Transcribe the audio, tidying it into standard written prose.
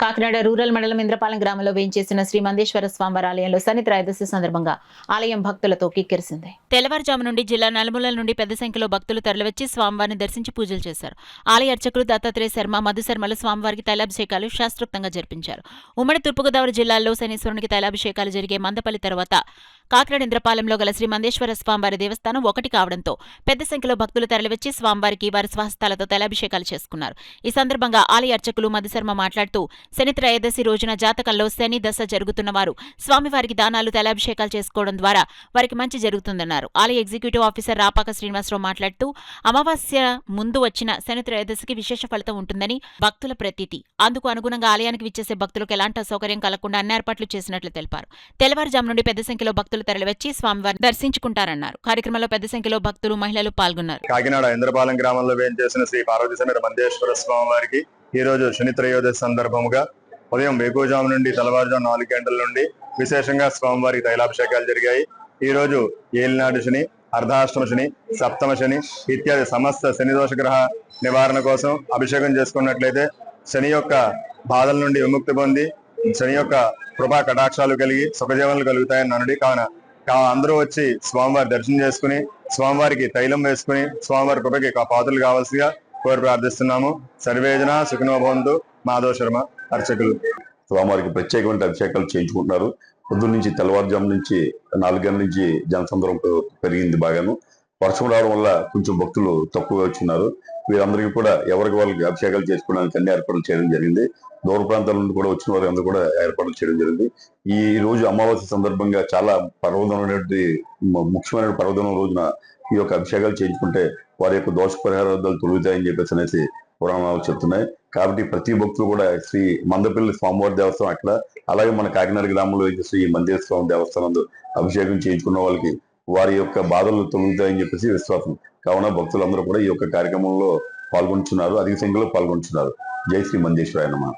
Kakinada rural మండలం ఇంద్రపాలెం గ్రామంలో వేయించేసిన శ్రీ మందేశ్వర స్వామివారి ఆలయంలో శని త్రయోదశి సందర్భంగా ఆలయం భక్తులతో కిక్కిరిసింది. తెల్లవారుజాము నుండి జిల్లా నలుమూలల నుండి పెద్ద సంఖ్యలో భక్తులు తరలివచ్చి స్వామివారిని దర్శించి పూజలు చేశారు. ఆలయ అర్చకులు దత్తాత్రేయ శర్మ, మధుశర్మలు స్వామివారికి తైలాభిషేకాలు శాస్త్రోక్తంగా జరిపించారు. ఉమ్మడి తూర్పుగోదావరి జిల్లాల్లో శనీశ్వరునికి తైలాభిషేకాలు జరిగే మందపల్లి తర్వాత కాకినాడ ఇంద్రపాలెంలో గల శ్రీ మందేశ్వర స్వామివారి దేవస్థానం ఒకటి కావడంతో పెద్ద సంఖ్యలో భక్తులు తరలివచ్చి స్వామివారికి వారి స్వహస్తాలతో తైలాభిషేకాలు చేసుకున్నారు. ఈ సందర్భంగా ఆలయ అర్చకులు మధుశర్మ మాట్లాడుతూ శని త్రయోదశి రోజున జాతకంలో శని దశ జరుగుతున్న వారు స్వామివారికి దానాలు తైలాభిషేకాలు చేసుకోవడం ద్వారా వారికి మంచి జరుగుతుందన్నారు. ఆలయ ఎగ్జిక్యూటివ్ ఆఫీసర్ రాపాక శ్రీనివాసరావు మాట్లాడుతూ అమావాస్య ముందు వచ్చిన శని త్రయోదశికి విశేష ఫలితం ఉంటుందని భక్తుల ప్రతీతి. అందుకు అనుగుణంగా ఆలయానికి విచ్చేసే భక్తులకు ఎలాంటి అసౌకర్యం కలగకుండా అన్ని ఏర్పాట్లు చేసినట్లు తెలిపారు. తెల్లవారుజాము నుండి పెద్ద సంఖ్యలో భక్తులు తరలివచ్చి స్వామివారిని దర్శించుకుంటారన్నారు. కార్యక్రమంలో పెద్ద సంఖ్యలో భక్తులు, మహిళలు పాల్గొన్నారు. కాకినాడ ఇంద్రపాలెం గ్రామంలో వేయించేసిన శ్రీ పార్వతీ సమేత మందేశ్వర స్వామి వారికి ఈ రోజు శని త్రయోదశి సందర్భముగా ఉదయం వేకువజాము నుండి తెల్లవారుజాము 4 గంటల నుండి విశేషంగా స్వామివారికి తైలాభిషేకాలు జరిగాయి. ఈ రోజు ఏలినాడు శని, అర్ధాష్టమ శని, సప్తమ శని ఇత్యాది సమస్త శని దోష గ్రహ నివారణ కోసం అభిషేకం చేసుకున్నట్లయితే శని యొక్క బాధల నుండి విముక్తి పొంది శని యొక్క కృపా కటాక్షాలు కలిగి సుఖజీవనాలు కలుగుతాయని ననుడి. కావున అందరూ వచ్చి స్వామివారి దర్శనం చేసుకుని స్వామివారికి తైలం వేసుకుని స్వామివారి కృపకి పాత్రలు కావాల్సిగా కోరి ప్రార్థిస్తున్నాము. సర్వేజన సుఖినో భవంతు. మాధవ్ శర్మ, అర్చకులు. స్వామివారికి ప్రత్యేకమైన అభిషేకాలు చేయించుకుంటున్నారు. పొద్దున్న నుంచి తెల్లవారుజాము నుంచి 4 గంటల నుంచి జనసంద్రం పెరిగింది. బాగాను వర్షం రావడం వల్ల కొంచెం భక్తులు తక్కువగా వచ్చిన్నారు. వీరందరికీ కూడా ఎవరికి వాళ్ళకి అభిషేకాలు చేసుకోవడానికి అన్ని ఏర్పాట్లు చేయడం జరిగింది. దూర ప్రాంతాల నుండి కూడా వచ్చిన వారి అందరూ కూడా ఏర్పాట్లు చేయడం జరిగింది. ఈ రోజు అమావాస్య సందర్భంగా చాలా పర్వదమైనటువంటి ముఖ్యమైన పర్వదినం రోజున ఈ యొక్క అభిషేకాలు చేయించుకుంటే వారి యొక్క దోష పరిహారాలు తొలుగుతాయని చెప్పేసి అనేసి పురాణాలు చెప్తున్నాయి. కాబట్టి ప్రతి భక్తులు కూడా శ్రీ మందపల్లి స్వామివారి దేవస్థానం అక్కడ, అలాగే మన కాకినాడ గ్రామంలో శ్రీ మందేశ్వర స్వామి దేవస్థానం అభిషేకం చేయించుకున్న వాళ్ళకి వారి యొక్క బాధలు తొలుగుతాయని చెప్పేసి విశ్వాసం. కావున భక్తులందరూ కూడా ఈ యొక్క కార్యక్రమంలో పాల్గొంటున్నారు, అధిక సంఖ్యలో పాల్గొంటున్నారు. జై శ్రీ మందేశ్వరాయ నమః.